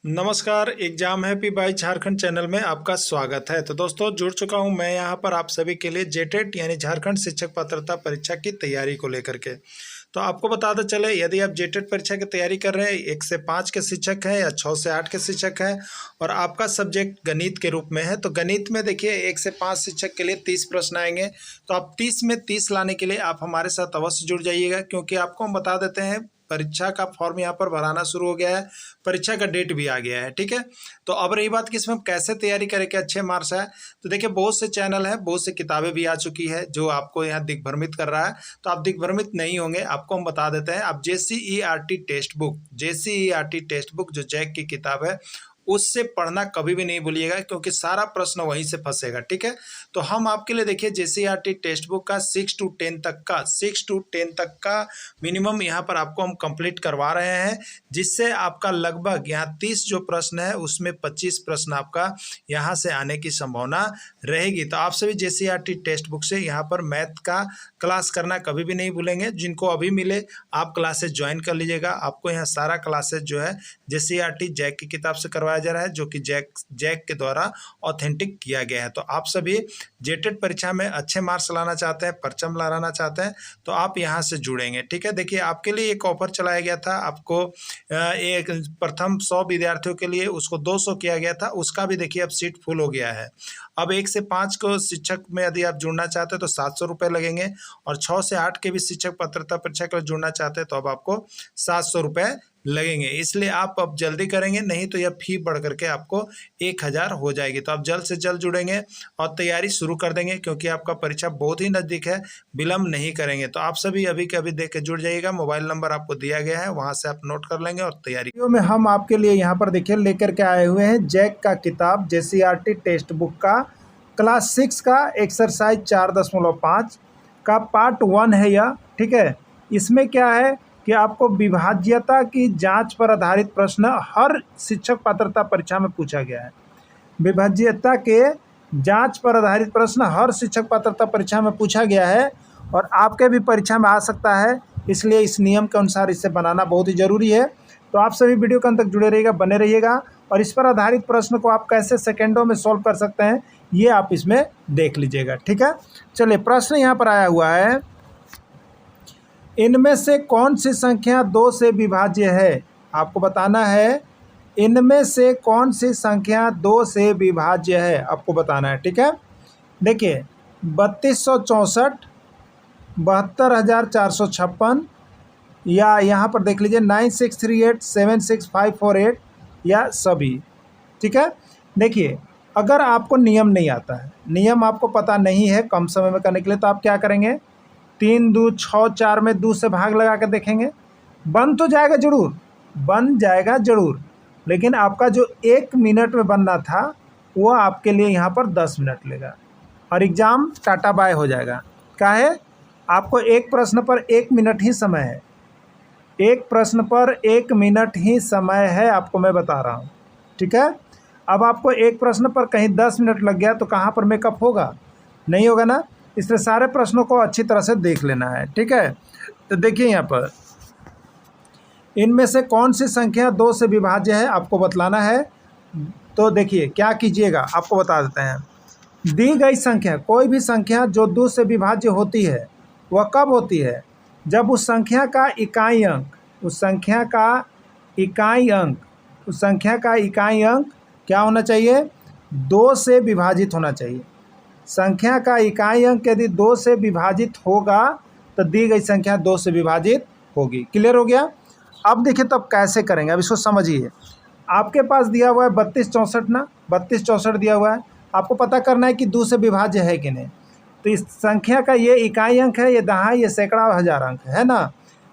नमस्कार। Exam happy by Jharkhand channel में आपका स्वागत है। तो दोस्तों जुड़ चुका हूं मैं यहां पर आप सभी के लिए जेटेट यानी झारखंड शिक्षक पात्रता परीक्षा की तैयारी को लेकर के। तो आपको बताते चले, यदि आप जेटेट परीक्षा की तैयारी कर रहे हैं, 1 से 5 के शिक्षक हैं या 6 से 8 के शिक्षक हैं और आपका सब्जेक्ट गणित के रूप में है, तो गणित में देखिए 1 से 5 शिक्षक के लिए 30 प्रश्न आएंगे। तो आप 30 में 30 लाने के लिए आप हमारे साथ अवश्य जुड़ जाइएगा, क्योंकि आपको हम बता देते हैं परीक्षा का फॉर्म यहाँ पर भराना शुरू हो गया है, परीक्षा का डेट भी आ गया है। ठीक है, तो अब रही बात कि इसमें हम कैसे तैयारी करें कि अच्छे मार्क्स आए। तो देखिए बहुत से चैनल है, बहुत सी किताबें भी आ चुकी है जो आपको यहाँ दिग्भ्रमित कर रहा है। तो आप दिग्भ्रमित नहीं होंगे, आपको हम बता देते हैं। आप JCERT टेक्स्ट बुक जो जैक की किताब है उससे पढ़ना कभी भी नहीं भूलिएगा, क्योंकि सारा प्रश्न वहीं से फंसेगा। ठीक है, तो हम आपके लिए देखिए JCERT टेक्स्ट बुक का 6 to 10 तक का मिनिमम यहाँ पर आपको हम कंप्लीट करवा रहे हैं, जिससे आपका लगभग यहाँ 30 जो प्रश्न है उसमें 25 प्रश्न आपका यहाँ से आने की संभावना रहेगी। तो आप सभी JCERT टेक्स्ट बुक से यहाँ पर मैथ का क्लास करना कभी भी नहीं भूलेंगे। जिनको अभी मिले आप क्लासेस ज्वाइन कर लीजिएगा। आपको यहाँ सारा क्लासेस जो है JCERT जैक की किताब से करवाया जा रहा है, जो कि जैक के द्वारा ऑथेंटिक किया गया है। तो आप सभी जेटेट परीक्षा में अच्छे मार्क्स लाना चाहते हैं, परचम लहराना चाहते हैं, तो आप यहाँ से जुड़ेंगे। ठीक है, देखिए आपके लिए एक ऑफर चलाया गया था, आपको एक प्रथम 100 विद्यार्थियों के लिए उसको 200 किया गया था, उसका भी देखिए अब सीट फुल हो गया है। अब 1 से 5 को शिक्षक में यदि आप जुड़ना चाहते हैं तो 700 रुपये लगेंगे, और 6 से 8 के भी शिक्षक पात्रता परीक्षा के लिए जुड़ना चाहते हैं तो अब आपको 700 रुपये लगेंगे। इसलिए आप अब जल्दी करेंगे, नहीं तो यह फी बढ़ करके आपको 1000 हो जाएगी। तो आप जल्द से जल्द जुड़ेंगे और तैयारी शुरू कर देंगे, क्योंकि आपका परीक्षा बहुत ही नज़दीक है, विलम्ब नहीं करेंगे। तो आप सभी अभी के अभी देख के जुड़ जाइएगा। मोबाइल नंबर आपको दिया गया है, वहां से आप नोट कर लेंगे और तैयारी में हम आपके लिए यहाँ पर देखिए लेकर के आए हुए हैं जैक का किताब JCERT टेक्स्ट बुक का क्लास 6 का एक्सरसाइज 4.5 का पार्ट 1 है यह। ठीक है, इसमें क्या है कि आपको विभाज्यता की जांच पर आधारित प्रश्न हर शिक्षक पात्रता परीक्षा में पूछा गया है। विभाज्यता के जांच पर आधारित प्रश्न हर शिक्षक पात्रता परीक्षा में पूछा गया है और आपके भी परीक्षा में आ सकता है, इसलिए इस नियम के अनुसार इसे बनाना बहुत ही ज़रूरी है। तो आप सभी वीडियो के अंत तक जुड़े रहिएगा, बने रहिएगा, और इस पर आधारित प्रश्न को आप कैसे सेकेंडों में सॉल्व कर सकते हैं ये आप इसमें देख लीजिएगा। ठीक है, चलिए प्रश्न यहाँ पर आया हुआ है, इनमें से कौन सी संख्या 2 से विभाज्य है। आपको बताना है इनमें से कौन सी संख्या 2 से विभाज्य है, आपको बताना है। ठीक है, देखिए 3264, 72456, या यहाँ पर देख लीजिए 9638, 76548, या सभी। ठीक है, देखिए अगर आपको नियम नहीं आता है, नियम आपको पता नहीं है कम समय में करने के लिए, तो आप क्या करेंगे, 3 2 6 4 में 2 से भाग लगा कर देखेंगे। बन तो जाएगा जरूर, बन जाएगा जरूर, लेकिन आपका जो 1 मिनट में बनना था वो आपके लिए यहाँ पर 10 मिनट लेगा और एग्ज़ाम टाटा बाय हो जाएगा। क्या है, आपको एक प्रश्न पर 1 मिनट ही समय है, एक प्रश्न पर 1 मिनट ही समय है, आपको मैं बता रहा हूँ। ठीक है, अब आपको एक प्रश्न पर कहीं 10 मिनट लग गया तो कहाँ पर मेकअप होगा, नहीं होगा ना। इसलिए सारे प्रश्नों को अच्छी तरह से देख लेना है। ठीक है, तो देखिए यहाँ पर इनमें से कौन सी संख्या 2 से विभाज्य है आपको बतलाना है। तो देखिए क्या कीजिएगा, आपको बता देते हैं। दी गई संख्या, कोई भी संख्या जो 2 से विभाज्य होती है वह कब होती है, जब उस संख्या का इकाई अंक, उस संख्या का इकाई अंक क्या होना चाहिए, 2 से विभाजित होना चाहिए। संख्या का इकाई अंक यदि 2 से विभाजित होगा तो दी गई संख्या 2 से विभाजित होगी। क्लियर हो गया। अब देखिए तब कैसे करेंगे, अब इसको समझिए। आपके पास दिया हुआ है 3264 ना, 3264 दिया हुआ है, आपको पता करना है कि 2 से विभाज्य है कि नहीं। तो इस संख्या का ये इकाई अंक है, ये दहाई, ये सैकड़ा, हजार अंक है ना।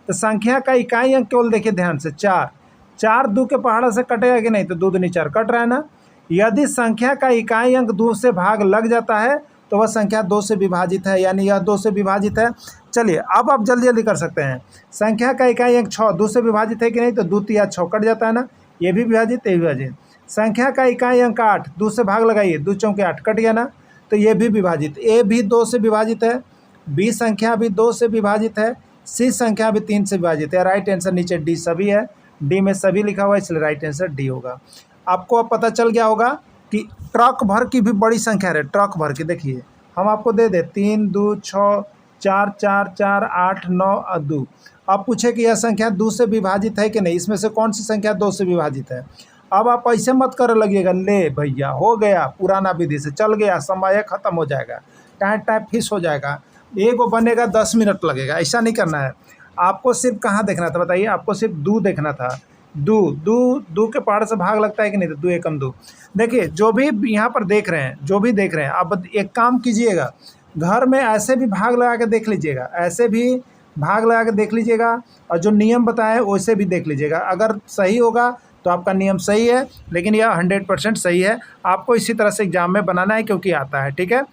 तो संख्या का इकाई अंक केवल देखिए ध्यान से 4 2 के पहाड़ा से कटेगा कि नहीं, तो 2 दूनी 4 कट रहा है ना। यदि संख्या का इकाई अंक 2 से भाग लग जाता है तो वह संख्या 2 से विभाजित है, यानी यह 2 से विभाजित है। चलिए अब आप जल्दी जल्दी कर सकते हैं। संख्या का इकाई अंक 6 2 से विभाजित है कि नहीं, तो 2 3 6 कट जाता है ना, ये भी विभाजित, ये भी विभाजित। संख्या का इकाई अंक 8 2 से भाग लगाइए, 2 चौके 8 कट गया ना, तो ये भी विभाजित, ए भी 2 से विभाजित है, बी संख्या भी 2 से विभाजित है, सी संख्या भी 3 से विभाजित है। राइट आंसर नीचे डी सभी है, डी में सभी लिखा हुआ है, इसलिए राइट आंसर डी होगा। आपको अब पता चल गया होगा कि ट्रक भर की भी बड़ी संख्या है, ट्रक भर की। देखिए हम आपको दे दे 3 2 6 4 4 4 8 9 और 2। अब पूछे कि यह संख्या 2 से विभाजित है कि नहीं, इसमें से कौन सी संख्या 2 से विभाजित है। अब आप ऐसे मत कर लगिएगा, ले भैया हो गया पुराना विधि से चल गया, समय खत्म हो जाएगा, टाइम फिक्स हो जाएगा, एगो बनेगा 10 मिनट लगेगा, ऐसा नहीं करना है। आपको सिर्फ कहाँ देखना था बताइए, आपको सिर्फ दू देखना था। दू दू दू के पहाड़ से भाग लगता है कि नहीं, तो दू एकम दू। देखिए जो भी यहाँ पर देख रहे हैं, जो भी देख रहे हैं, आप एक काम कीजिएगा, घर में ऐसे भी भाग लगा के देख लीजिएगा, ऐसे भी भाग लगा के देख लीजिएगा, और जो नियम बताए वैसे भी देख लीजिएगा। अगर सही होगा तो आपका नियम सही है, लेकिन यह 100% सही है। आपको इसी तरह से एग्जाम में बनाना है, क्योंकि आता है। ठीक है,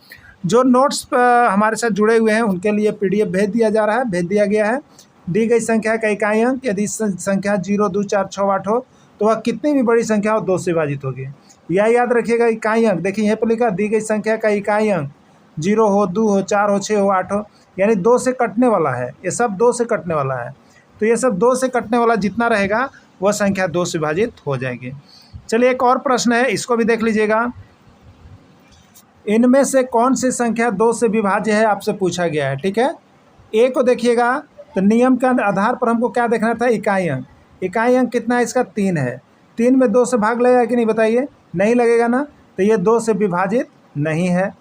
जो नोट्स हमारे साथ जुड़े हुए हैं उनके लिए PDF भेज दिया जा रहा है, भेज दिया गया है। दी गई संख्या का इकाई अंक यदि संख्या 0 2 4 6 8 हो तो वह कितनी भी बड़ी संख्या हो 2 से विभाजित होगी। यह याद रखिएगा, इकाई अंक। देखिए यहाँ पर लिखा दी गई संख्या का इकाई अंक 0 हो, 2 हो, 4 हो, 6 हो, 8 हो, यानी 2 से कटने वाला है। ये सब 2 से कटने वाला है, तो ये सब 2 से कटने वाला जितना रहेगा वह संख्या 2 से विभाजित हो जाएगी। चलिए एक और प्रश्न है, इसको भी देख लीजिएगा। इनमें से कौन सी संख्या 2 से विभाज्य है, आपसे पूछा गया है। ठीक है, ए को देखिएगा, तो नियम के आधार पर हमको क्या देखना था, इकाई अंक। इकाई अंक कितना है इसका, 3 है। 3 में 2 से भाग लगेगा कि नहीं बताइए, नहीं लगेगा ना, तो ये 2 से विभाजित नहीं है।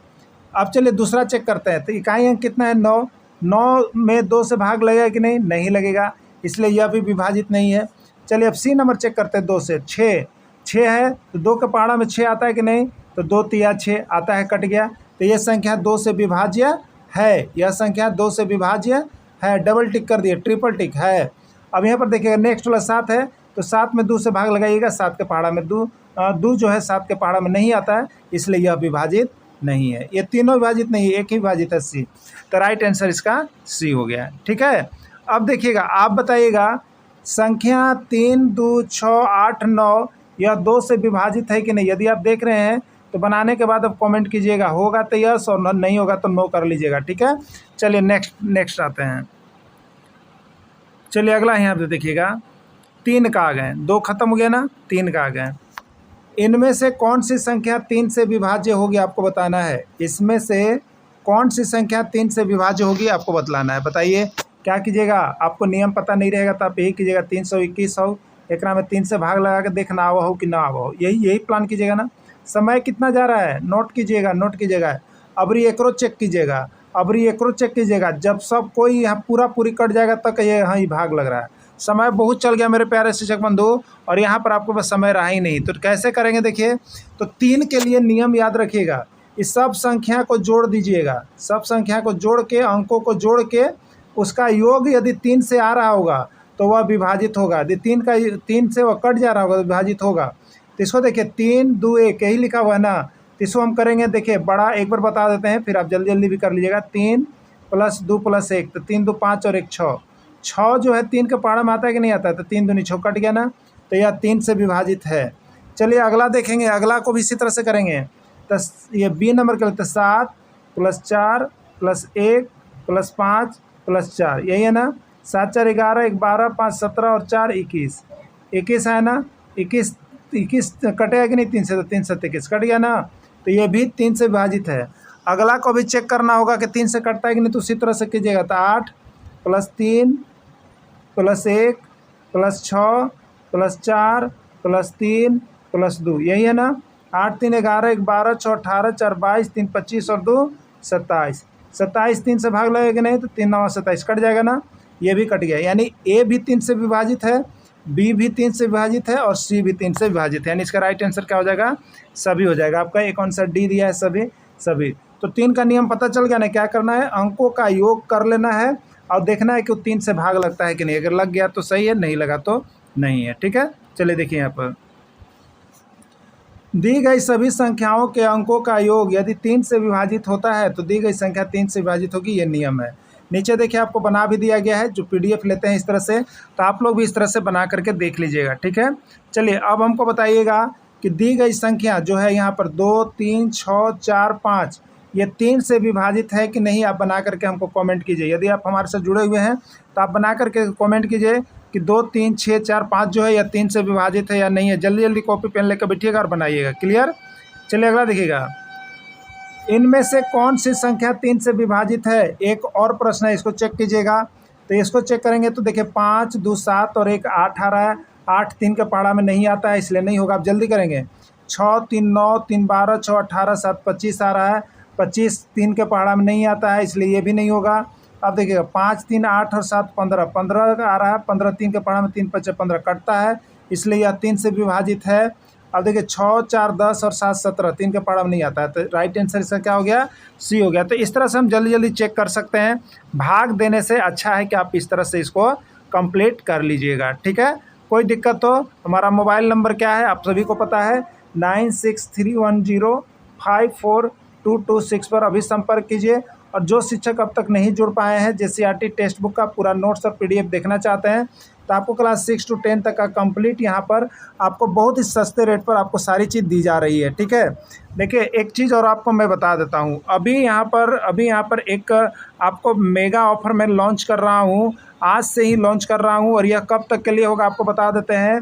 अब चलिए दूसरा चेक करते हैं, तो इकाई अंक कितना है, 9। 9 में 2 से भाग लगेगा कि नहीं, नहीं लगेगा, इसलिए यह भी विभाजित नहीं है। चलिए अब सी नंबर चेक करते हैं, 2 से 6। 6 है तो 2 के पहाड़ा में 6 आता है कि नहीं, तो 2 तिया 6 आता है, कट गया, तो यह संख्या 2 से विभाज्य है। यह संख्या 2 से विभाज्य है, डबल टिक कर दिए, ट्रिपल टिक है। अब यहाँ पर देखिएगा नेक्स्ट वाला 7 है, तो 7 में 2 से भाग लगाइएगा, 7 के पहाड़ा में 2 जो है 7 के पहाड़ा में नहीं आता है, इसलिए यह विभाजित नहीं है। ये तीनों विभाजित नहीं है, एक ही विभाजित है, सी। तो राइट आंसर इसका सी हो गया। ठीक है, अब देखिएगा, आप बताइएगा संख्या 3 2 6 8 9 यह 2 से विभाजित है कि नहीं। यदि आप देख रहे हैं तो बनाने के बाद अब कमेंट कीजिएगा, होगा तो यस और नहीं होगा तो नो कर लीजिएगा। ठीक है, चलिए नेक्स्ट आते हैं। चलिए अगला यहाँ पे देखिएगा, 3 का आ गए, 2 खत्म हो गया ना, 3 का आ गए। इनमें से कौन सी संख्या 3 से विभाज्य होगी, आपको बताना है। इसमें से कौन सी संख्या 3 से विभाज्य होगी, आपको बतलाना है। बताइए क्या कीजिएगा, आपको नियम पता नहीं रहेगा तो आप यही कीजिएगा, 321 हो, एक में 3 से भाग लगा के देखना आवा हो कि ना आवा हो, यही प्लान कीजिएगा ना। समय कितना जा रहा है, नोट कीजिएगा। अबरी एकरो चेक कीजिएगा, जब सब कोई यहाँ पूरी कट जाएगा तक ये हाँ ही भाग लग रहा है। समय बहुत चल गया मेरे प्यारे शिक्षक बंधु, और यहाँ पर आपको बस समय रहा ही नहीं, तो कैसे करेंगे देखिए। तो 3 के लिए नियम याद रखिएगा, इस सब संख्या को जोड़ दीजिएगा, सब संख्या को जोड़ के, अंकों को जोड़ के उसका योग यदि 3 से आ रहा होगा तो वह विभाजित होगा, यदि 3 से वह कट जा रहा होगा तो विभाजित होगा। तो इसको देखिए 3 2 1 यही लिखा हुआ है ना, तो इसको हम करेंगे। देखिए बड़ा एक बार बता देते हैं, फिर आप जल्दी भी कर लीजिएगा। 3 + 2 + 1, तो 3 2 5 और 1 6। 6 जो है 3 के पहाड़ा में आता है कि नहीं आता है, तो 3 दूनी 6 कट गया ना, तो यह 3 से विभाजित है। चलिए अगला देखेंगे, अगला को भी इसी तरह से करेंगे। तो ये बी नंबर के लिए 7 + 4 + 1 + 5 + 4, यही है ना। 7 4 11, 1 12, 5 17 और 4 21, 21 है ना। 21 कटेगा कि नहीं 3 से, तो 3 7 21 कट गया ना, तो ये भी 3 से विभाजित है। अगला को भी चेक करना होगा कि 3 से कटता है कि नहीं, तो उसी तरह से कीजिएगा। तो 8 + 3 + 1 + 6 + 4 + 3 + 2, यही है ना। 8 3 11, 1 12, 6 18, 4 22, 3 25 और 2 27। 27 3 से भाग लगेगा नहीं, तो 3 9 27 कट जाएगा ना, ये भी कट गया। यानी ए भी 3 से विभाजित है, बी भी 3 से विभाजित है और सी भी 3 से विभाजित है। यानी इसका राइट आंसर क्या हो जाएगा, सभी हो जाएगा। आपका एक आंसर डी दिया है, सभी। तो 3 का नियम पता चल गया ना, क्या करना है, अंकों का योग कर लेना है और देखना है कि वो 3 से भाग लगता है कि नहीं। अगर लग गया तो सही है, नहीं लगा तो नहीं है। ठीक है, चलिए देखिए यहाँ पर दी गई सभी संख्याओं के अंकों का योग यदि 3 से विभाजित होता है तो दी गई संख्या 3 से विभाजित होगी, ये नियम है। नीचे देखिए आपको बना भी दिया गया है, जो PDF लेते हैं इस तरह से, तो आप लोग भी इस तरह से बना करके देख लीजिएगा। ठीक है, चलिए अब हमको बताइएगा कि दी गई संख्या जो है यहाँ पर 2 3 6 4 5 ये 3 से विभाजित है कि नहीं, आप बना करके हमको कमेंट कीजिए। यदि आप हमारे साथ जुड़े हुए हैं तो आप बना करके कमेंट कीजिए कि 2 3 6 4 5 जो है या 3 से विभाजित है या नहीं है। जल्दी जल्दी कॉपी पेन लेकर बैठिएगा और बनाइएगा। क्लियर? चलिए अगला देखिएगा, इनमें से कौन सी संख्या 3 से विभाजित है। एक और प्रश्न है, इसको चेक कीजिएगा। तो इसको चेक करेंगे तो देखिए 5 2 7 और 1 8 आ रहा है। 8 3 के पहाड़ा में नहीं आता है, इसलिए नहीं होगा। आप जल्दी करेंगे। 6 3 9 3 12 6 18 7 25 आ रहा है। 25 3 के पहाड़ा में नहीं आता है, इसलिए ये भी नहीं होगा। अब देखिएगा 5 3 8 और 7 15 15 आ रहा है। 15 3 के पहाड़ा में 3 5 15 कटता है, इसलिए यह 3 से विभाजित है। अब देखिए 6 4 10 और 7 17 3 के पहाड़ा में नहीं आता है, तो राइट आंसर इसका क्या हो गया? सी हो गया। तो इस तरह से हम जल्दी जल्दी चेक कर सकते हैं। भाग देने से अच्छा है कि आप इस तरह से इसको कंप्लीट कर लीजिएगा। ठीक है, कोई दिक्कत हो, हमारा मोबाइल नंबर क्या है आप सभी को पता है, 9631054226 पर अभी संपर्क कीजिए। और जो शिक्षक अब तक नहीं जुड़ पाए हैं, JCRT टेक्स्ट बुक का पूरा नोट्स और PDF देखना चाहते हैं, तो आपको क्लास 6 से 10 तक का कंप्लीट यहाँ पर आपको बहुत ही सस्ते रेट पर आपको सारी चीज़ दी जा रही है। ठीक है, देखिए एक चीज़ और आपको मैं बता देता हूँ। अभी यहाँ पर एक आपको मेगा ऑफर मैं लॉन्च कर रहा हूँ, आज से ही लॉन्च कर रहा हूँ। और यह कब तक के लिए होगा आपको बता देते हैं।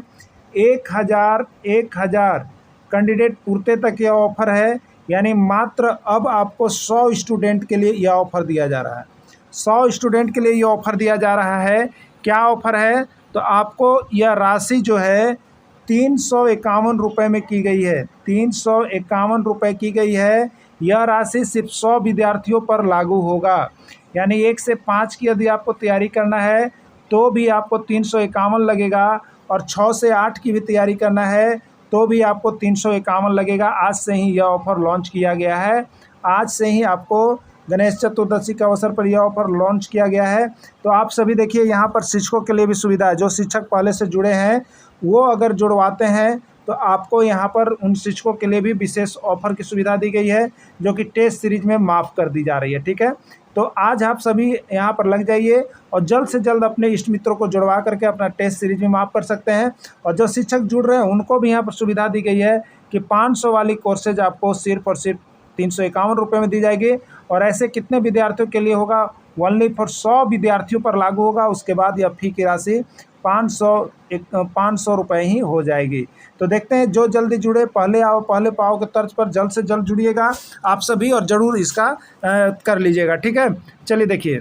1000 कैंडिडेट पूर्ते तक यह ऑफ़र है, यानी मात्र अब आपको 100 स्टूडेंट के लिए यह ऑफ़र दिया जा रहा है। 100 स्टूडेंट के लिए ये ऑफ़र दिया जा रहा है। क्या ऑफ़र है? तो आपको यह राशि जो है 351 रुपये में की गई है। 351 रुपये की गई है। यह राशि सिर्फ 100 विद्यार्थियों पर लागू होगा, यानी 1 से 5 की यदि आपको तैयारी करना है तो भी आपको 351 लगेगा, और 6 से 8 की भी तैयारी करना है तो भी आपको 351 लगेगा। आज से ही यह ऑफ़र लॉन्च किया गया है। आज से ही आपको गणेश चतुर्दशी के अवसर पर यह ऑफ़र लॉन्च किया गया है। तो आप सभी देखिए, यहाँ पर शिक्षकों के लिए भी सुविधा है। जो शिक्षक पहले से जुड़े हैं वो अगर जुड़वाते हैं तो आपको यहाँ पर उन शिक्षकों के लिए भी विशेष ऑफ़र की सुविधा दी गई है, जो कि टेस्ट सीरीज में माफ़ कर दी जा रही है। ठीक है, तो आज आप सभी यहाँ पर लग जाइए और जल्द से जल्द अपने इष्ट मित्रों को जुड़वा करके अपना टेस्ट सीरीज में माफ़ कर सकते हैं। और जो शिक्षक जुड़ रहे हैं उनको भी यहाँ पर सुविधा दी गई है कि 500 वाली कोर्सेज आपको सिर्फ और सिर्फ 351 रुपये में दी जाएगी। और ऐसे कितने विद्यार्थियों के लिए होगा? ओनली फॉर 100 विद्यार्थियों पर लागू होगा। उसके बाद यह फ़ी की राशि 500 रुपये ही हो जाएगी। तो देखते हैं, जो जल्दी जुड़े पहले आओ पहले पाओ के तर्ज पर जल्द से जल्द जुड़िएगा आप सभी, और ज़रूर इसका कर लीजिएगा। ठीक है, चलिए देखिए,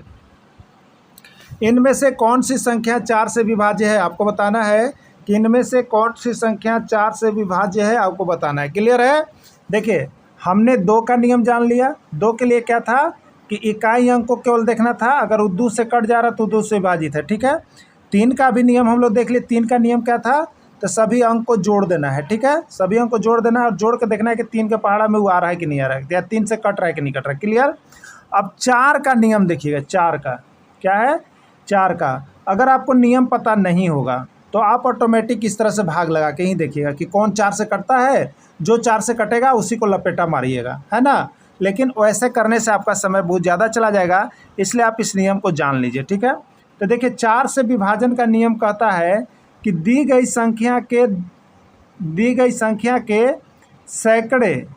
इनमें से कौन सी संख्या 4 से विभाज्य है आपको बताना है कि इनमें से कौन सी संख्या 4 से विभाज्य है आपको बताना है। क्लियर है? देखिए, हमने 2 का नियम जान लिया। 2 के लिए क्या था कि इकाई अंक को केवल देखना था, अगर वो 2 से कट जा रहा तो 2 से विभाजित है। ठीक है, 3 का भी नियम हम लोग देख लिए। 3 का नियम क्या था? तो सभी अंक को जोड़ देना है। ठीक है, सभी अंक को जोड़ देना है और जोड़ के देखना है कि 3 के पहाड़ा में वो आ रहा है कि नहीं आ रहा है, या 3 से कट रहा है कि नहीं कट रहा है। क्लियर? अब 4 का नियम देखिएगा। 4 का क्या है? 4 का अगर आपको नियम पता नहीं होगा तो आप ऑटोमेटिक इस तरह से भाग लगा के ही देखिएगा कि कौन 4 से कटता है। जो 4 से कटेगा उसी को लपेटा मारिएगा, है ना। लेकिन वैसे करने से आपका समय बहुत ज़्यादा चला जाएगा, इसलिए आप इस नियम को जान लीजिए। ठीक है, तो देखिए 4 से विभाजन का नियम कहता है कि दी गई संख्या के सैकड़े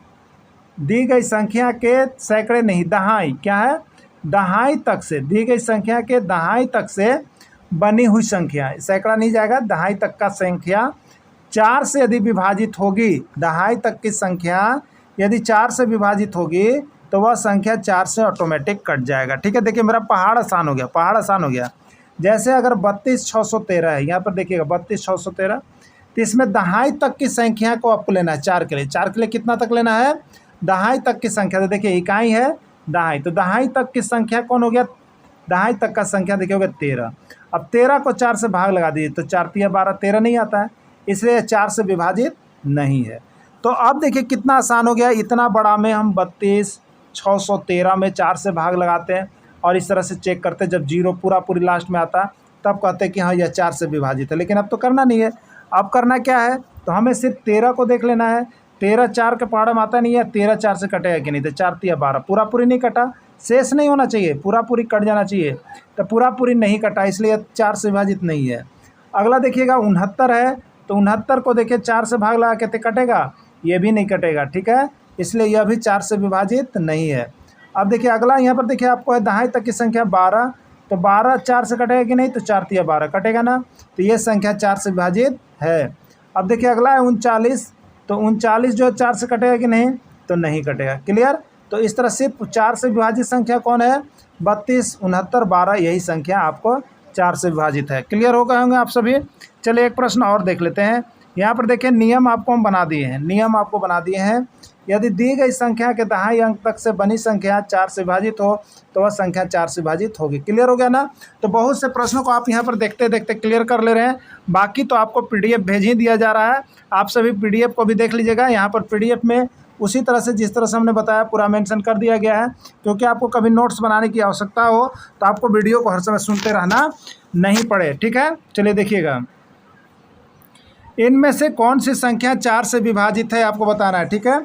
नहीं, दहाई, क्या है? दहाई तक से, दी गई संख्या के दहाई तक से बनी हुई संख्या, सैकड़ा नहीं जाएगा, दहाई तक का संख्या 4 से यदि विभाजित होगी, दहाई तक की संख्या यदि 4 से विभाजित होगी तो वह संख्या 4 से ऑटोमेटिक कट जाएगा। ठीक है, देखिए मेरा पहाड़ आसान हो गया। जैसे अगर 32,613 है, यहाँ पर देखिएगा 32,613, तो इसमें दहाई तक की संख्या को आपको लेना है। 4 के लिए कितना तक लेना है? दहाई तक की संख्या। तो देखिए इकाई है दहाई, तो दहाई तक की संख्या कौन हो गया? दहाई तक का संख्या देखिए हो गया 13। अब 13 को 4 से भाग लगा दीजिए तो 4 तिया 12, 13 नहीं आता है, इसलिए 4 से विभाजित नहीं है। तो अब देखिए कितना आसान हो गया। इतना बड़ा में हम 32,613 में 4 से भाग लगाते हैं और इस तरह से चेक करते हैं। जब जीरो पूरी लास्ट में आता तब कहते हैं कि हाँ यह 4 से विभाजित है। लेकिन अब तो करना नहीं है। अब करना क्या है? तो हमें सिर्फ 13 को देख लेना है। 13 4 के पहाड़ में आता नहीं है, 13 4 से कटेगा कि नहीं? तो 4 तिया 12, पूरी नहीं कटा, शेष नहीं होना चाहिए, पूरी कट जाना चाहिए। तो पूरी नहीं कटा, इसलिए 4 से विभाजित नहीं है। अगला देखिएगा 69 है, तो 69 को देखिए 4 से भाग लगा के कटेगा, ये भी नहीं कटेगा। ठीक है, इसलिए यह भी 4 से विभाजित नहीं है। अब देखिए अगला यहाँ पर देखिए आपको है दहाई तक की संख्या 12, तो 12 4 से कटेगा कि नहीं, तो 4 तिया 12 कटेगा ना, तो ये संख्या 4 से विभाजित है। अब देखिए अगला है 39, तो 39 जो है 4 से कटेगा कि नहीं, तो नहीं कटेगा। क्लियर। तो इस तरह सिर्फ 4 से विभाजित संख्या कौन है, 32, 69, 12, यही संख्या आपको 4 से विभाजित है। क्लियर हो गए होंगे आप सभी। चलिए एक प्रश्न और देख लेते हैं। यहाँ पर देखिए नियम आपको हम बना दिए हैं, नियम आपको बना दिए हैं। यदि दी गई संख्या के दहाई अंक तक से बनी संख्या 4 से विभाजित हो तो वह संख्या 4 से विभाजित होगी। क्लियर हो गया ना। तो बहुत से प्रश्नों को आप यहाँ पर देखते देखते क्लियर कर ले रहे हैं। बाकी तो आपको पीडीएफ भेज ही दिया जा रहा है, आप सभी पीडीएफ को भी देख लीजिएगा। यहाँ पर पीडीएफ में उसी तरह से जिस तरह से हमने बताया पूरा मेंशन कर दिया गया है, क्योंकि आपको कभी नोट्स बनाने की आवश्यकता हो तो आपको वीडियो को हर समय सुनते रहना नहीं पड़े। ठीक है, चलिए देखिएगा। इनमें से कौन सी संख्या 4 से विभाजित है आपको बताना है। ठीक है,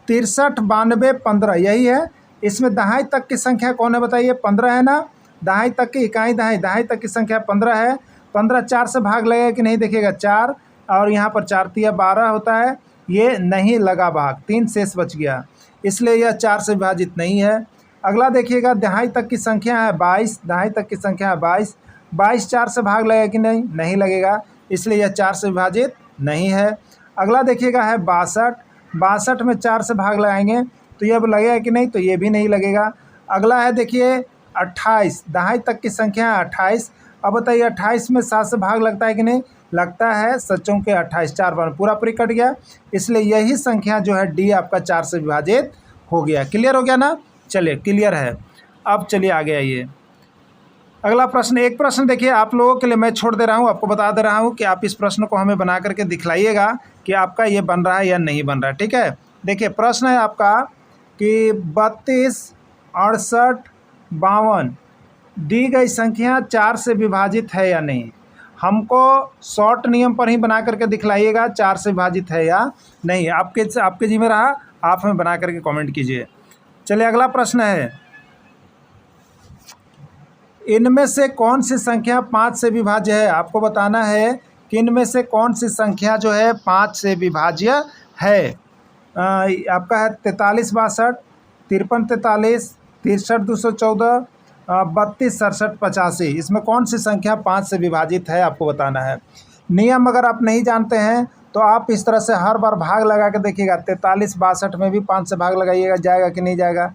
63, 92, 15 यही है। इसमें दहाई तक की संख्या कौन है बताइए, 15 है ना। दहाई तक की इकाई दहाई तक की संख्या 15 है। 15 4 से भाग लगेगा कि नहीं, देखिएगा 4, और यहाँ पर 4 तिया 12 होता है, ये नहीं लगा भाग, 3 शेष बच गया, इसलिए यह 4 से विभाजित नहीं है। अगला देखिएगा दहाई तक की संख्या है 22, दहाई तक की संख्या है 22, 22 4 से भाग लगेगा कि नहीं, नहीं लगेगा, इसलिए यह 4 से विभाजित नहीं है। अगला देखिएगा है 62, 62 में 4 से भाग लगाएंगे तो यह लगेगा कि नहीं, तो ये भी नहीं लगेगा। अगला है देखिए 28, दहाई तक की संख्या है 28। अब बताइए 28 में 7 से भाग लगता है कि नहीं, लगता है, सच्चों के 28, 4 बार पूरा कट गया, इसलिए यही संख्या जो है डी आपका 4 से विभाजित हो गया। क्लियर हो गया ना। चलिए क्लियर है। अब चलिए आगे आइए। अगला प्रश्न, एक प्रश्न देखिए आप लोगों के लिए मैं छोड़ दे रहा हूँ, आपको बता दे रहा हूँ कि आप इस प्रश्न को हमें बना करके दिखलाइएगा कि आपका ये बन रहा है या नहीं बन रहा है। ठीक है, देखिए प्रश्न है आपका कि 32, 68, 52 दी गई संख्या 4 से विभाजित है या नहीं। हमको शॉर्ट नियम पर ही बना करके दिखलाइएगा 4 से विभाजित है या नहीं। आपके जिम्मे रहा, आप हमें बना करके कमेंट कीजिए। चलिए अगला प्रश्न है, इनमें से कौन सी संख्या 5 से विभाज्य है। आपको बताना है कि इनमें से कौन सी संख्या जो है 5 से विभाज्य है। आपका है 43, 62, 53, 43, 63, 214, 32, 67, 85, इसमें कौन सी संख्या 5 से विभाजित है आपको बताना है। नियम अगर आप नहीं जानते हैं तो आप इस तरह से हर बार भाग लगा के देखिएगा। 43, 62 में भी 5 से भाग लगाइएगा, जाएगा कि नहीं जाएगा।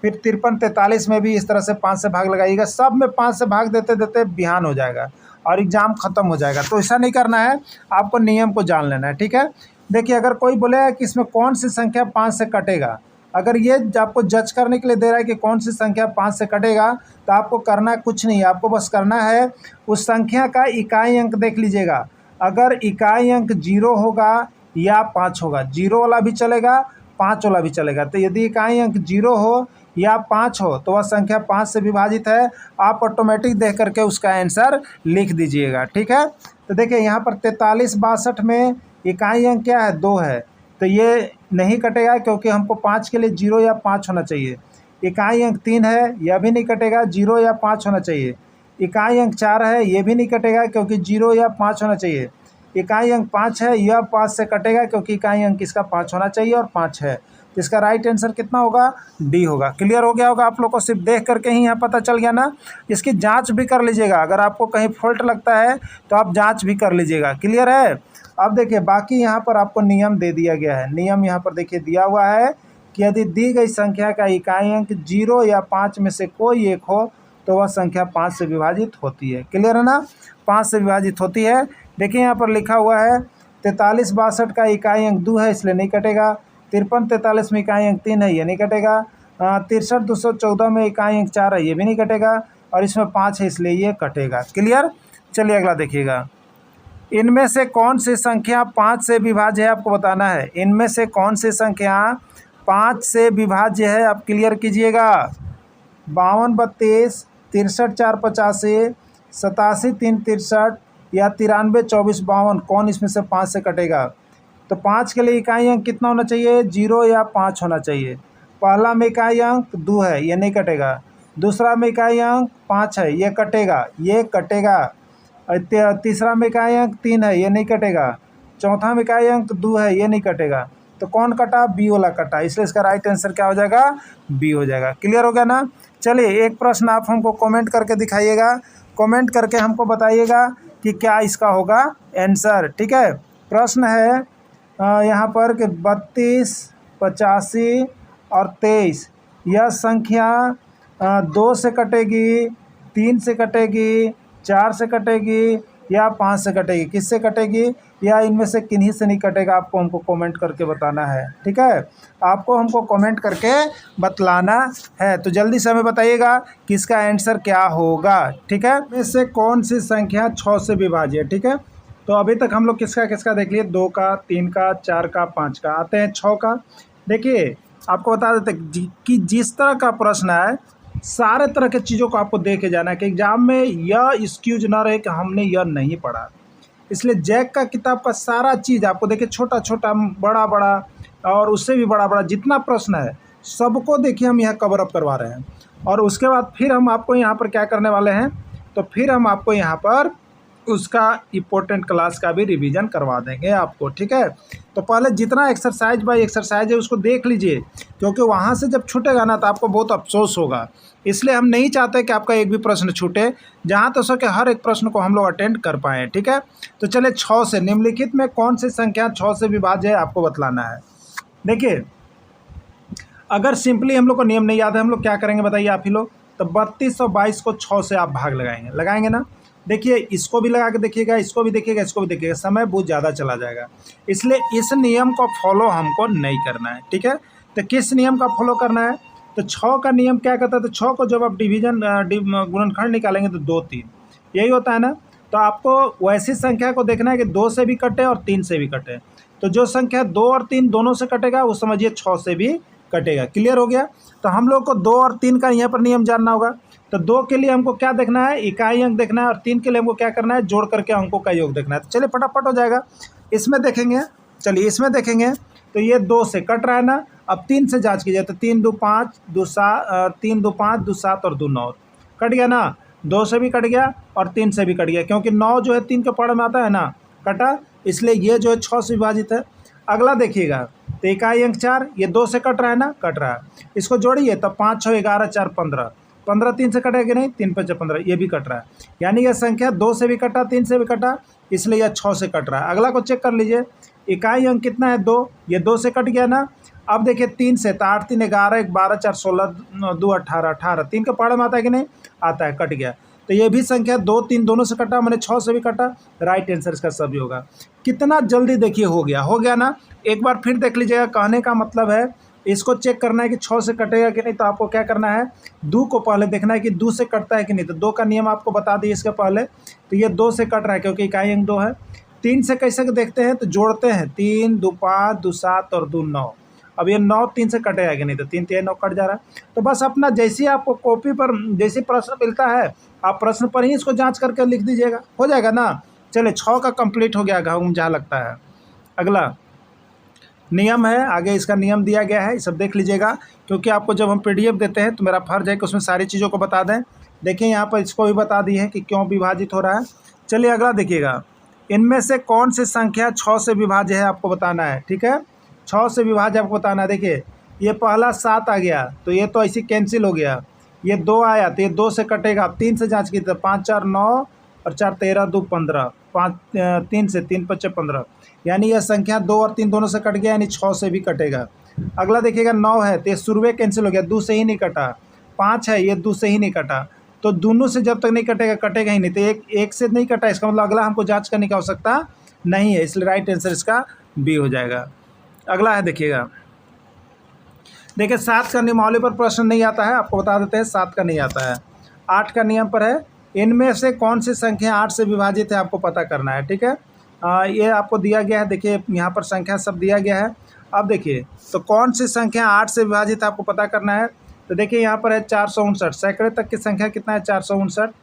फिर 53, 43 में भी इस तरह से 5 से भाग लगाइएगा। सब में 5 से भाग देते देते बिहान हो जाएगा और एग्ज़ाम ख़त्म हो जाएगा। तो ऐसा नहीं करना है, आपको नियम को जान लेना है। ठीक है, देखिए अगर कोई बोलेगा कि इसमें कौन सी संख्या 5 से कटेगा, अगर ये आपको जज करने के लिए दे रहा है कि कौन सी संख्या 5 से कटेगा, तो आपको करना कुछ नहीं, आपको बस करना है उस संख्या का इकाई अंक देख लीजिएगा। अगर इकाई अंक 0 होगा या 5 होगा, 0 वाला भी चलेगा, 5 वाला भी चलेगा। तो यदि इकाई अंक 0 हो या 5 हो तो वह संख्या 5 से विभाजित है। आप ऑटोमेटिक देख करके उसका आंसर लिख दीजिएगा। ठीक है, तो देखिए यहाँ पर 43, 62 में इकाई अंक क्या है, 2 है, तो ये नहीं कटेगा क्योंकि हमको 5 के लिए 0 या 5 होना चाहिए। इकाई अंक 3 है, यह भी नहीं कटेगा, 0 या 5 होना चाहिए। इकाई अंक 4 है, ये भी नहीं कटेगा क्योंकि 0 या 5 होना चाहिए। इकाई अंक 5 है, यह 5 से कटेगा क्योंकि इकाई अंक इसका 5 होना चाहिए और 5 है। तो इसका राइट आंसर कितना होगा, डी होगा। क्लियर हो गया होगा आप लोग को, सिर्फ देख करके ही यहाँ पता चल गया ना। इसकी जांच भी कर लीजिएगा, अगर आपको कहीं फॉल्ट लगता है तो आप जांच भी कर लीजिएगा। क्लियर है। अब देखिए बाकी यहाँ पर आपको नियम दे दिया गया है। नियम यहाँ पर देखिए दिया हुआ है कि यदि दी गई संख्या का इकाई अंक 0 या 5 में से कोई एक हो तो वह संख्या 5 से विभाजित होती है। क्लियर है ना, 5 से विभाजित होती है। देखिए यहाँ पर लिखा हुआ है 43, 62 का इकाई अंक 2 है, इसलिए नहीं कटेगा। 53, 43 में इकाई अंक 3 है, ये नहीं कटेगा। 63, 214 में इकाई अंक 4 है, ये भी नहीं कटेगा। और इसमें 5 है, इसलिए ये कटेगा। क्लियर। चलिए अगला देखिएगा, इनमें से कौन सी संख्या 5 से विभाज्य है आपको बताना है। इनमें से कौन सी संख्या 5 से विभाज्य है आप क्लियर कीजिएगा। 52, 32, 63, 4, 85, 87, 3, 63 या 93, 24, 52, कौन इसमें से 5 से कटेगा। तो 5 के लिए इकाई अंक कितना होना चाहिए, 0 या 5 होना चाहिए। पहला में इकाई अंक 2 है, ये नहीं कटेगा। दूसरा में इकाई अंक 5 है, ये कटेगा, ये कटेगा। तीसरा में इकाई अंक 3 है, ये नहीं कटेगा। चौथा में इकाई अंक 2 है, ये नहीं कटेगा। तो कौन कटा, बी वाला कटा, इसलिए इसका राइट आंसर क्या हो जाएगा, बी हो जाएगा। क्लियर हो गया ना। चलिए एक प्रश्न आप हमको कमेंट करके दिखाइएगा, कमेंट करके हमको बताइएगा कि क्या इसका होगा आंसर। ठीक है, प्रश्न है यहाँ पर कि 32, 85 और 23 यह संख्या 2 से कटेगी, 3 से कटेगी, 4 से कटेगी या 5 से कटेगी, किससे कटेगी या इनमें से किन्हीं से नहीं कटेगा, आपको हमको कमेंट करके बताना है। ठीक है, आपको हमको कमेंट करके बतलाना है। तो जल्दी से हमें बताइएगा कि इसका आंसर क्या होगा। ठीक है, इनमें से कौन सी संख्या 6 से विभाज्य है। ठीक है, तो अभी तक हम लोग किसका किसका देख लिए, 2 का, 3 का, 4 का, 5 का। आते हैं 6 का। देखिए आपको बता देते कि जिस तरह का प्रश्न है सारे तरह के चीज़ों को आपको दे के जाना है कि एग्जाम में यह एक्सक्यूज ना रहे कि हमने यह नहीं पढ़ा। इसलिए जैक का किताब का सारा चीज़ आपको देखिए, छोटा छोटा, बड़ा बड़ा और उससे भी बड़ा बड़ा जितना प्रश्न है सबको देखिए हम यहाँ कवर अप करवा रहे हैं। और उसके बाद फिर हम आपको यहाँ पर क्या करने वाले हैं, तो फिर हम आपको यहाँ पर उसका इम्पोर्टेंट क्लास का भी रिवीजन करवा देंगे आपको। ठीक है, तो पहले जितना एक्सरसाइज बाय एक्सरसाइज है उसको देख लीजिए, क्योंकि वहाँ से जब छूटेगा ना तो आपको बहुत अफसोस होगा। इसलिए हम नहीं चाहते कि आपका एक भी प्रश्न छूटे, जहाँ तो सके हर एक प्रश्न को हम लोग अटेंड कर पाएँ। ठीक है, तो चलिए 6 से निम्नलिखित में कौन सी संख्या 6 से विभाज्य है आपको बतलाना है। देखिए अगर सिंपली हम लोग को नियम नहीं याद है, हम लोग क्या करेंगे बताइए आप ही लोग, तो 32 और 22 को 6 से आप भाग लगाएंगे ना। देखिए इसको भी लगा के देखिएगा, इसको भी देखिएगा, इसको भी देखिएगा, समय बहुत ज़्यादा चला जाएगा। इसलिए इस नियम को फॉलो हमको नहीं करना है। ठीक है, तो किस नियम का फॉलो करना है, तो 6 का नियम क्या कहता है, तो 6 को जब आप गुणनखंड निकालेंगे तो 2, 3 यही होता है ना। तो आपको वैसी संख्या को देखना है कि 2 से भी कटे और 3 से भी कटे। तो जो संख्या 2 और 3 दोनों से कटेगा वो समझिए 6 से भी कटेगा। क्लियर हो गया। तो हम लोग को 2 और 3 का यहाँ पर नियम जानना होगा। तो 2 के लिए हमको क्या देखना है, इकाई अंक देखना है, और 3 के लिए हमको क्या करना है, जोड़ करके अंकों का योग देखना है। तो चलिए फटाफट हो जाएगा। इसमें देखेंगे, चलिए इसमें देखेंगे तो ये 2 से कट रहा है ना। अब 3 से जांच कीजिए, तो 3 2 5 2 7 3 2 5 2 7 और 2 9 कट गया ना। 2 से भी कट गया और 3 से भी कट गया, क्योंकि 9 जो है 3 के पढ़ में आता है ना, कटा। इसलिए ये जो है 6 से विभाजित है। अगला देखिएगा, तो इकाई अंक 4, ये 2 से कट रहा है ना, कट रहा है। इसको जोड़िए तो 5 6 11 4 15, 15 3 से कटेगा कि नहीं, 3 5 15, ये भी कट रहा है। यानी यह संख्या 2 से भी कटा, 3 से भी कटा, इसलिए यह 6 से कट रहा है। अगला को चेक कर लीजिए, इकाई अंक कितना है, 2, ये 2 से कट गया ना। अब देखिए 3 से, तो 8 3 11 1 12 4 16 2 18 18, 3 के पहाड़ में आता है कि नहीं, आता है, कट गया। तो ये भी संख्या 2 3 दोनों से कटा, मैंने 6 से भी कटा। राइट आंसर इसका सभी होगा। कितना जल्दी देखिए हो गया ना। एक बार फिर देख लीजिएगा। कहने का मतलब है इसको चेक करना है कि 6 से कटेगा कि नहीं, तो आपको क्या करना है, 2 को पहले देखना है कि 2 से कटता है कि नहीं। तो 2 का नियम आपको बता दिए इसके पहले, तो ये 2 से कट रहा है क्योंकि इकाई अंक 2 है। 3 से कैसे देखते हैं, तो जोड़ते हैं, 3 2 5 2 7 और 2 9। अब ये 9 3 से कटेगा कि नहीं, तो 3 3 9 कट जा रहा है। तो बस अपना जैसे आपको कॉपी पर जैसे प्रश्न मिलता है आप प्रश्न पर ही इसको जांच करके लिख दीजिएगा, हो जाएगा ना। चलिए 6 का कंप्लीट हो गया जहाँ लगता है। अगला नियम है, आगे इसका नियम दिया गया है, ये सब देख लीजिएगा, क्योंकि आपको जब हम PDF देते हैं तो मेरा फर्ज है कि उसमें सारी चीज़ों को बता दें। देखिए यहाँ पर इसको भी बता दी है कि क्यों विभाजित हो रहा है। चलिए अगला देखिएगा, इनमें से कौन सी संख्या 6 से विभाज्य है आपको बताना है। ठीक है, 6 से विभाज्य आपको बताना है। देखिए ये पहला 7 आ गया, तो ये तो ऐसे कैंसिल हो गया। ये 2 आया तो ये 2 से कटेगा। आप 3 से जांच की, तो 5 4 9 और 4 13 2 15, 5 3 से 3 5 15, यानी यह संख्या 2 और 3 दोनों से कट गया, यानी 6 से भी कटेगा। अगला देखिएगा 9 है, तो ये शुरुए कैंसिल हो गया, 2 से ही नहीं कटा। 5 है, ये 2 से ही नहीं कटा। तो दोनों से जब तक नहीं कटेगा कटेगा ही नहीं। तो एक से नहीं कटा, इसका मतलब अगला हमको जांच करने की आवश्यकता नहीं है, इसलिए राइट आंसर इसका बी हो जाएगा। अगला है देखिएगा, देखिए 7 का नियमावली पर प्रश्न नहीं आता है, आपको बता देते हैं 7 का नहीं आता है। 8 का नियम पर है, इनमें से कौन सी संख्या 8 से विभाजित है आपको पता करना है। ठीक है, ये आपको दिया गया है। देखिए यहाँ पर संख्या सब दिया गया है। अब देखिए तो कौन सी संख्या 8 से विभाजित आपको पता करना है। तो देखिए यहाँ पर है 459, सैकड़े तक की संख्या कितना है, 459।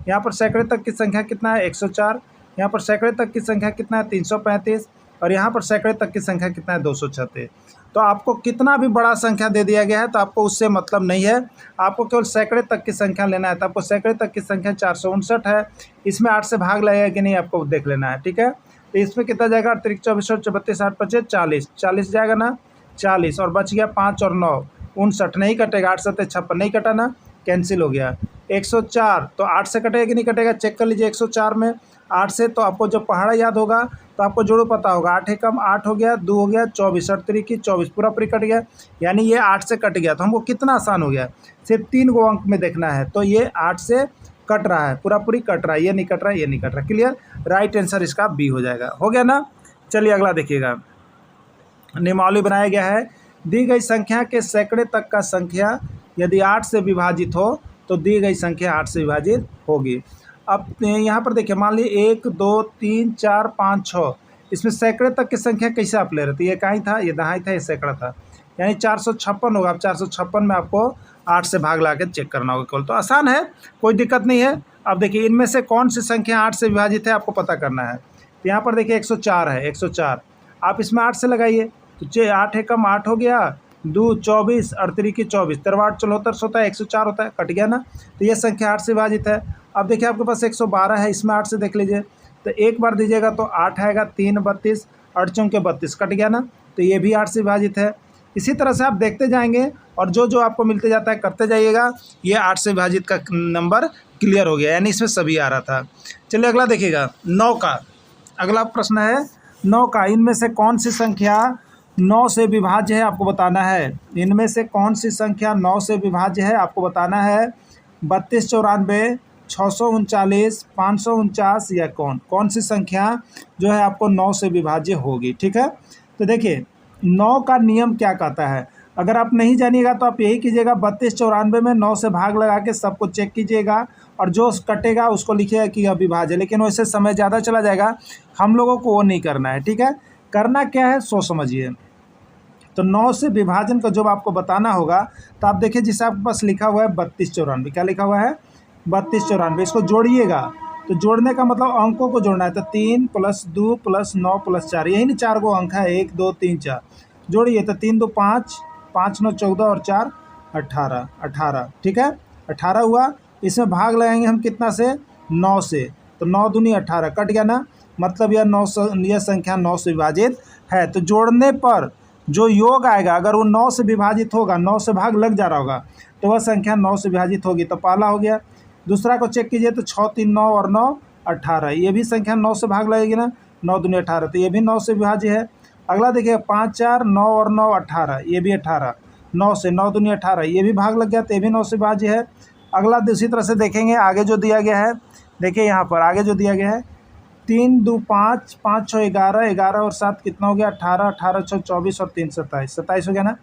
यहाँ पर सैकड़े तक की संख्या कितना है, 104। यहाँ पर सैकड़े तक की संख्या कितना है, 335। और यहाँ पर सैकड़े तक की संख्या कितना है, 236। तो आपको कितना भी बड़ा संख्या दे दिया गया है तो आपको उससे मतलब नहीं है, आपको केवल सैकड़े तक की संख्या लेना है। तो आपको सैकड़े तक की संख्या 459 है, इसमें 8 से भाग लगेगा कि नहीं आपको देख लेना है। ठीक है, तो इसमें कितना जाएगा, 38 24 32 8 25 40, 40 जाएगा ना, 40, और बच गया 5 और 9 59, नहीं कटेगा। 8 7 56 नहीं कटा ना, कैंसिल हो गया। 104 तो 8 से कटेगा कि नहीं कटेगा, चेक कर लीजिए। 104 में 8 से, तो आपको जब पहाड़ा याद होगा तो आपको जोड़ो पता होगा। 8 एकम 8 हो गया, 2 हो गया 24, 8 तरीके 24, पूरा पूरी कट गया। यानी ये 8 से कट गया, तो हमको कितना आसान हो गया, सिर्फ 3 गो अंक में देखना है। तो ये 8 से कट रहा है, पूरा पूरी कट रहा है, ये नहीं कट रहा है, ये नहीं कट रहा। क्लियर, राइट आंसर इसका बी हो जाएगा। हो गया ना। चलिए अगला देखिएगा। नियमावली बनाया गया है, दी गई संख्या के सैकड़े तक का संख्या यदि 8 से विभाजित हो तो दी गई संख्या 8 से विभाजित होगी। अब यहाँ पर देखिए, मान लीजिए 1 2 3 4 5 6, इसमें सैकड़े तक की संख्या कैसे आप ले रहे थे, ये कहाँ था, ये दहाई था, ये सैकड़ा था, यानी 456 होगा। अब 456 में आपको 8 से भाग ला के चेक करना होगा केवल, तो आसान है, कोई दिक्कत नहीं है। अब देखिए इनमें से कौन सी संख्या 8 से विभाजित है आपको पता करना है। तो यहाँ पर देखिए 104 है, 104 आप इसमें 8 से लगाइए, तो 8 एकम 8 हो गया, 2 24, 8 तरीके 24, 13 74 होता है, 104 होता है, कट गया ना। तो ये संख्या 8 से विभाजित है। अब देखिए आपके पास 112 है, इसमें 8 से देख लीजिए, तो एक बार दीजिएगा तो 8 आएगा, 3 32, 8 चौके 32, कट गया ना। तो ये भी 8 से विभाजित है। इसी तरह से आप देखते जाएंगे और जो जो आपको मिलते जाता है करते जाइएगा। ये 8 से विभाजित का नंबर क्लियर हो गया, यानी इसमें सभी आ रहा था। चलिए अगला देखिएगा, 9 का अगला प्रश्न है। 9 का, इनमें से कौन सी संख्या 9 से विभाज्य है आपको बताना है। इनमें से कौन सी संख्या 9 से विभाज्य है आपको बताना है। 32 94, 639, 549 या कौन सी संख्या जो है आपको 9 से विभाज्य होगी। ठीक है, तो देखिए 9 का नियम क्या कहता है। अगर आप नहीं जानिएगा तो आप यही कीजिएगा, 32 94 में 9 से भाग लगा के सबको चेक कीजिएगा और जो कटेगा उसको लिखिएगा कि अविभाज्य। लेकिन वैसे समय ज़्यादा चला जाएगा, हम लोगों को वो नहीं करना है। ठीक है, करना क्या है सो समझिए। तो 9 से विभाजन का जब आपको बताना होगा तो आप देखिए, जिसे आपके पास लिखा हुआ है 32 94, क्या लिखा हुआ है 32 94, इसको जोड़िएगा। तो जोड़ने का मतलब अंकों को जोड़ना है, तो 3 + 2 + 9 + 4, यही नहीं 4 गो अंक है, 1 2 3 4 जोड़िए। तो 3 2 5, 5 9 14 और 4 18, 18। ठीक है, 18 हुआ। इसमें भाग लगाएंगे हम कितना से, 9 से, तो 9 दूनी 18, कट गया ना। मतलब यह संख्या 9 से विभाजित है। तो जोड़ने पर जो योग आएगा, अगर वो 9 से विभाजित होगा, 9 से भाग लग जा रहा होगा, तो वह संख्या 9 से विभाजित होगी। तो पहला हो गया। दूसरा को चेक कीजिए, तो 6 3 9 और 9 18, ये भी संख्या 9 से भाग लगेगी ना, 9 दूनी 18, तो ये भी 9 से विभाज्य है। अगला देखिए 5 4 9 और 9 18, ये भी 18, 9 से 9 दूनी 18, ये भी भाग लग गया, तो ये भी 9 से विभाज्य है। अगला दूसरी तरह से देखेंगे, आगे जो दिया गया है, देखिए यहाँ पर आगे जो दिया गया है, 3 2 5, 5 6 11, 11 और 7 कितना हो गया 18, 18 6 24 और 3 27, 27 हो गया ना।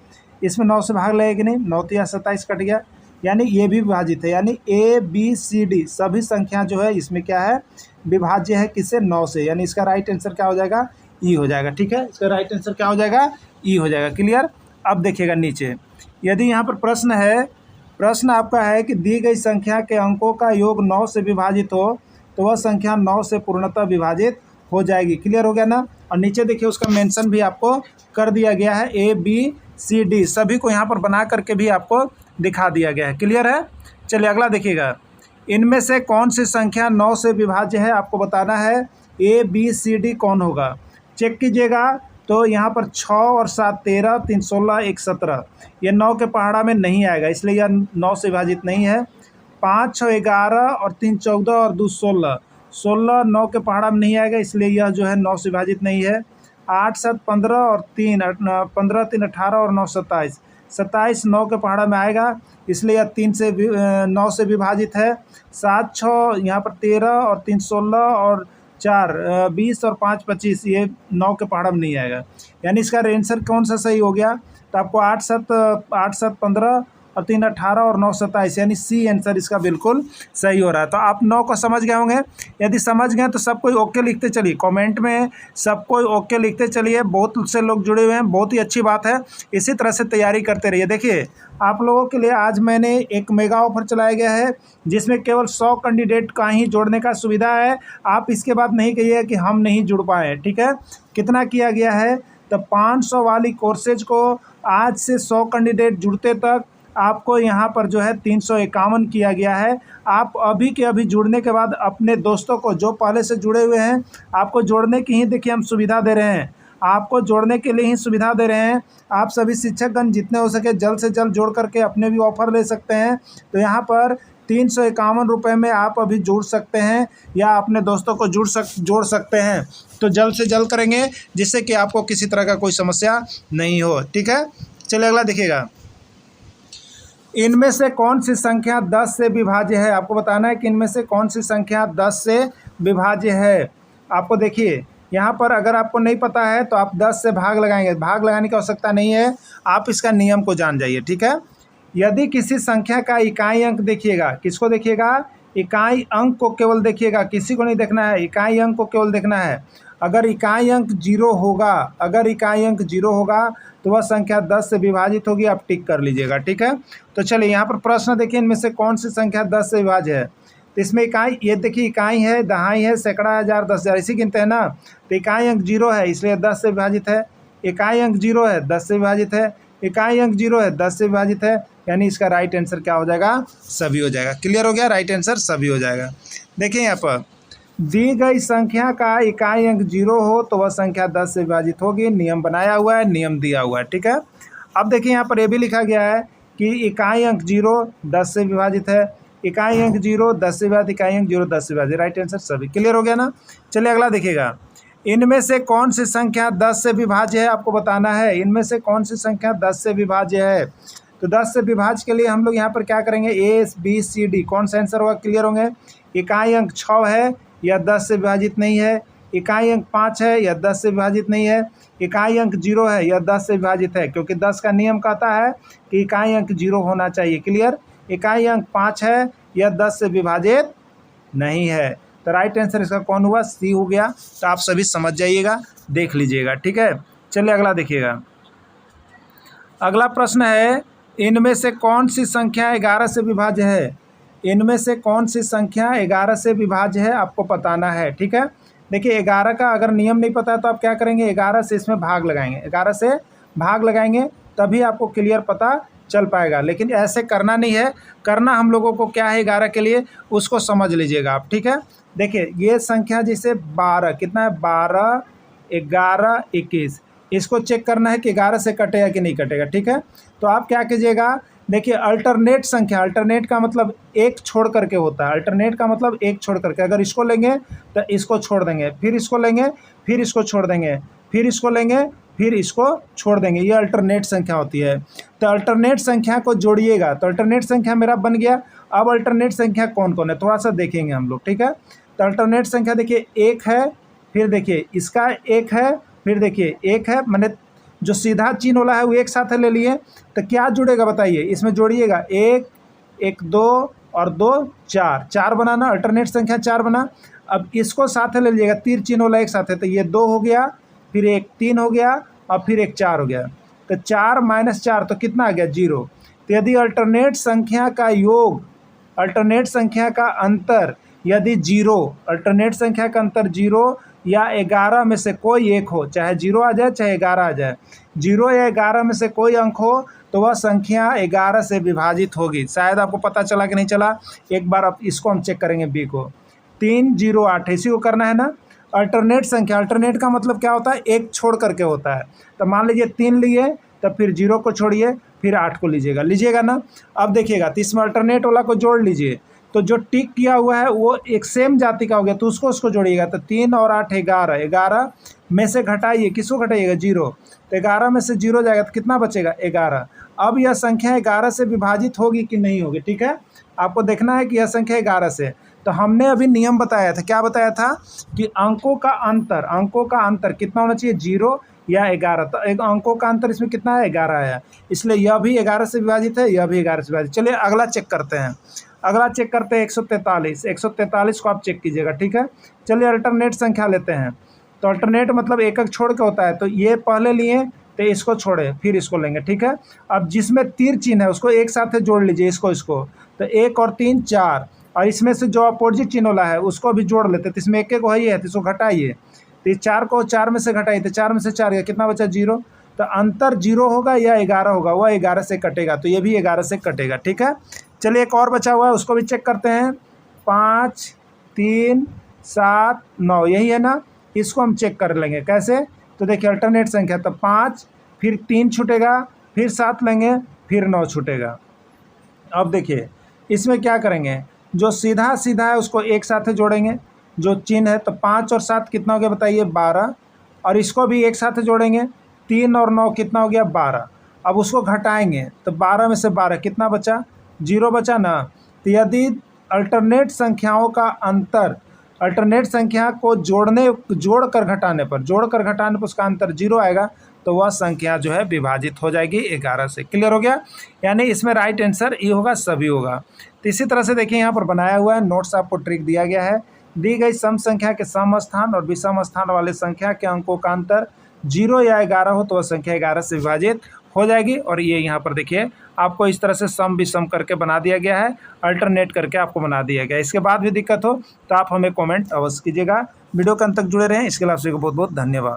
इसमें 9 से भाग लगेगा कि नहीं, 9 तो 27 कट गया, यानी ये भी विभाजित है। यानी A B C D सभी संख्या जो है इसमें क्या है, विभाज्य है, किससे, 9 से। यानी इसका राइट आंसर क्या हो जाएगा, ई हो जाएगा। ठीक है, इसका राइट आंसर क्या हो जाएगा, ई हो जाएगा। क्लियर। अब देखिएगा नीचे, यदि यहाँ पर प्रश्न है, प्रश्न आपका है कि दी गई संख्या के अंकों का योग 9 से विभाजित हो तो वह संख्या 9 से पूर्णतः विभाजित हो जाएगी। क्लियर हो गया ना। और नीचे देखिए उसका मेंशन भी आपको कर दिया गया है, A B C D सभी को यहाँ पर बना करके भी आपको दिखा दिया गया है। क्लियर है। चलिए अगला देखिएगा, इनमें से कौन सी संख्या 9 से विभाज्य है आपको बताना है। A B C D कौन होगा, चेक कीजिएगा। तो यहाँ पर 6 और 7 13, 3 16, 1 17, ये 9 के पहाड़ा में नहीं आएगा, इसलिए यह 9 से विभाजित नहीं है। 5 6 11 और 3 14 और 2 16, 16 9 के पहाड़ा में नहीं आएगा, इसलिए यह जो है 9 से विभाजित नहीं है। 8 7 15 और 3 15 3 18 और 9 27, 27 9 के पहाड़ा में आएगा, इसलिए यह 3 से 9 से विभाजित है। 7 6 यहाँ पर 13 और 3 16 और 4 20 और 5 25, ये 9 के पहाड़ा में नहीं आएगा। यानी इसका आंसर कौन सा सही हो गया, तो आपको 8 7 15 और 3 18 और 9 27, यानी सी आंसर इसका बिल्कुल सही हो रहा है। तो आप 9 को समझ गए होंगे। यदि समझ गए तो सब कोई ओके लिखते चलिए, कमेंट में सब कोई ओके लिखते चलिए। बहुत से लोग जुड़े हुए हैं, बहुत ही अच्छी बात है। इसी तरह से तैयारी करते रहिए। देखिए आप लोगों के लिए आज मैंने एक मेगा ऑफर चलाया गया है, जिसमें केवल 100 कैंडिडेट का ही जोड़ने का सुविधा है। आप इसके बाद नहीं कहिए कि हम नहीं जुड़ पाए। ठीक है, कितना किया गया है, तो 500 वाली कोर्सेज को आज से 100 कैंडिडेट जुड़ते तक आपको यहाँ पर जो है 351 किया गया है। आप अभी के अभी जुड़ने के बाद अपने दोस्तों को, जो पहले से जुड़े हुए हैं, आपको जोड़ने की ही देखिए हम सुविधा दे रहे हैं। आपको जोड़ने के लिए ही सुविधा दे रहे हैं। आप सभी शिक्षकगण जितने हो सके जल्द से जल्द जोड़ करके अपने भी ऑफर ले सकते हैं। तो यहाँ पर 351 रुपये में आप अभी जुड़ सकते हैं या अपने दोस्तों को जोड़ सकते हैं। तो जल्द से जल्द करेंगे जिससे कि आपको किसी तरह का कोई समस्या नहीं हो। ठीक है, चलिए अगला देखिएगा। इनमें से कौन सी संख्या 10 से विभाज्य है? आपको बताना है कि इनमें से कौन सी संख्या 10 से विभाज्य है। आपको देखिए यहाँ पर अगर आपको नहीं पता है तो आप 10 से भाग लगाएंगे, भाग लगाने की आवश्यकता नहीं है, आप इसका नियम को जान जाइए। ठीक है, यदि किसी संख्या का इकाई अंक देखिएगा, किसको देखिएगा? इकाई अंक को केवल देखिएगा, किसी को नहीं देखना है, इकाई अंक को केवल देखना है। अगर इकाई अंक 0 होगा, अगर इकाई अंक 0 होगा तो वह संख्या 10 से विभाजित होगी। आप टिक कर लीजिएगा। ठीक है, तो चलिए यहाँ पर प्रश्न देखिए, इनमें से कौन सी संख्या 10 से विभाज्य है? तो इसमें इकाई, ये देखिए इकाई है, दहाई है, सैकड़ा, हज़ार, 10,000 इसी गिनते हैं ना। तो इकाई अंक 0 है इसलिए 10 से विभाजित है। इकाई अंक 0 है 10 से विभाजित है। इकाई अंक 0 है 10 से विभाजित है, यानी इसका राइट आंसर क्या हो जाएगा? सभी हो जाएगा। क्लियर हो गया? राइट आंसर सभी हो जाएगा। देखिए यहाँ पर दी गई संख्या का इकाई अंक 0 हो तो वह संख्या 10 से विभाजित होगी। नियम बनाया हुआ है, नियम दिया हुआ है। ठीक है, अब देखिए यहाँ पर यह भी लिखा गया है कि इकाई अंक 0 10 से विभाजित है, इकाई अंक 0 10 से विभाजित, इकाई अंक 0 10 से विभाजित। राइट आंसर सभी। क्लियर हो गया ना? चलिए अगला देखिएगा। इनमें से कौन सी संख्या 10 से विभाज्य है? आपको बताना है इनमें से कौन सी संख्या 10 से विभाज्य है। तो 10 से विभाज्य के लिए हम लोग यहाँ पर क्या करेंगे? ए बी सी डी, कौन सा आंसर होगा? क्लियर होंगे। इकाई अंक 6 है, यह 10 से विभाजित नहीं है। इकाई अंक 5 है, यह 10 से विभाजित नहीं है। इकाई अंक 0 है, यह 10 से विभाजित है, क्योंकि 10 का नियम कहता है कि इकाई अंक 0 होना चाहिए। क्लियर। इकाई अंक 5 है, यह 10 से विभाजित नहीं है। तो राइट आंसर इसका कौन हुआ? सी हो गया। तो आप सभी समझ जाइएगा, देख लीजिएगा। ठीक है, चलिए अगला देखिएगा। अगला प्रश्न है, इनमें से कौन सी संख्या 11 से विभाज्य है? इनमें से कौन सी संख्या 11 से विभाज्य है, आपको बताना है। ठीक है, देखिए 11 का अगर नियम नहीं पता है तो आप क्या करेंगे? 11 से इसमें भाग लगाएंगे, 11 से भाग लगाएंगे तभी आपको क्लियर पता चल पाएगा। लेकिन ऐसे करना नहीं है, करना हम लोगों को क्या है 11 के लिए, उसको समझ लीजिएगा आप। ठीक है, देखिए ये संख्या जैसे 12, कितना है? 12, 11, 21, इसको चेक करना है कि 11 से कटेगा कि नहीं कटेगा। ठीक है, तो आप क्या कीजिएगा? देखिए अल्टरनेट संख्या, अल्टरनेट का मतलब एक छोड़ करके होता है। अल्टरनेट का मतलब एक छोड़ करके, अगर इसको लेंगे तो इसको छोड़ देंगे, फिर इसको लेंगे, फिर इसको छोड़ देंगे, फिर इसको लेंगे, फिर इसको छोड़ देंगे, ये अल्टरनेट संख्या होती है। तो अल्टरनेट संख्या को जोड़िएगा, तो अल्टरनेट संख्या मेरा बन गया। अब अल्टरनेट संख्या कौन कौन है थोड़ा सा देखेंगे हम लोग। ठीक है, तो अल्टरनेट संख्या देखिए 1 है, फिर देखिए इसका 1 है, फिर देखिए 1 है, मैंने जो सीधा चिन्ह वाला है वो एक साथ ले लिए। तो क्या जुड़ेगा बताइए? इसमें जोड़िएगा 1, 1, 2 और 2, 4, 4 बनाना, अल्टरनेट संख्या 4 बना। अब इसको साथ ले लीजिएगा, तीर चिन्ह वाला एक साथ है, तो ये 2 हो गया, फिर एक 3 हो गया और फिर एक 4 हो गया। तो 4 - 4 तो कितना आ गया? 0। तो यदि अल्टरनेट संख्या का योग, अल्टरनेट संख्या का अंतर यदि 0, अल्टरनेट संख्या का अंतर 0 या 11 में से कोई एक हो, चाहे 0 आ जाए चाहे 11 आ जाए, 0 या 11 में से कोई अंक हो तो वह संख्या 11 से विभाजित होगी। शायद आपको पता चला कि नहीं चला, एक बार आप इसको हम चेक करेंगे। बी को 3, 0, 8 इसी को करना है ना। अल्टरनेट संख्या, अल्टरनेट का मतलब क्या होता है? एक छोड़ करके होता है। तो मान लीजिए 3 लिए, तब फिर 0 को छोड़िए, फिर 8 को लीजिएगा ना। अब देखिएगा तो इसमें अल्टरनेट वाला को जोड़ लीजिए, तो जो टिक किया हुआ है वो एक सेम जाति का हो गया, तो उसको जोड़िएगा। तो 3 और 8 11, 11 में से घटाइए, किसको घटाइएगा? 0। तो 11 में से 0 जाएगा तो कितना बचेगा? 11। अब यह संख्या 11 से विभाजित होगी कि नहीं होगी? ठीक है, आपको देखना है कि यह संख्या 11 से। तो हमने अभी नियम बताया था, क्या बताया था? कि अंकों का अंतर कितना होना चाहिए? 0 या 11। तो एक अंकों का अंतर इसमें कितना है? 11 है, इसलिए यह भी 11 से विभाजित है, यह भी 11 से विभाजित। चलिए अगला चेक करते हैं। अगला चेक करते हैं 143। 143 को आप चेक कीजिएगा। ठीक है, चलिए अल्टरनेट संख्या लेते हैं। तो अल्टरनेट मतलब एक एक छोड़ के होता है, तो ये पहले लिए तो इसको छोड़े, फिर इसको लेंगे। ठीक है, अब जिसमें तीर चिन्ह है उसको एक साथ जोड़ लीजिए, इसको तो 1 और 3 4, और इसमें से जो अपोजिट चिन्ह वाला है उसको भी जोड़ लेते। तो इसमें एक एक वही है, तो इसको घटाइए, तो 4 को 4 में से घटाइए, तो 4 में से 4 गया, कितना बचा? 0। तो अंतर 0 होगा या 11 होगा? वह 11 से कटेगा, तो ये भी 11 से कटेगा। ठीक है, चलिए एक और बचा हुआ है, उसको भी चेक करते हैं। 5, 3, 7, 9 यही है ना, इसको हम चेक कर लेंगे। कैसे? तो देखिए अल्टरनेट संख्या, तो 5 फिर 3 छूटेगा, फिर 7 लेंगे, फिर 9 छूटेगा। अब देखिए इसमें क्या करेंगे, जो सीधा सीधा है उसको एक साथ जोड़ेंगे, जो चिन्ह है, तो 5 और 7 कितना हो गया बताइए 12, और इसको भी एक साथ जोड़ेंगे, 3 और 9 कितना हो गया 12। अब उसको घटाएंगे तो 12 में से 12 कितना बचा, 0 बचा ना। तो यदि अल्टरनेट संख्याओं का अंतर, अल्टरनेट संख्या को जोड़कर घटाने पर उसका अंतर 0 आएगा, तो वह संख्या जो है विभाजित हो जाएगी 11 से। क्लियर हो गया, यानी इसमें राइट आंसर ये होगा, सभी होगा। तो इसी तरह से देखिए यहाँ पर बनाया हुआ है, नोट्स आपको ट्रिक दिया गया है। दी गई सम संख्या के सम स्थान और विषम स्थान वाले संख्या के अंकों का अंतर 0 या 11 हो तो वह संख्या 11 से विभाजित हो जाएगी। और ये यहाँ पर देखिए आपको इस तरह से सम विषम करके बना दिया गया है, अल्टरनेट करके आपको बना दिया गया है। इसके बाद भी दिक्कत हो तो आप हमें कमेंट अवश्य कीजिएगा। वीडियो के अंत तक जुड़े रहें, इसके लिए आप सभी को बहुत बहुत धन्यवाद।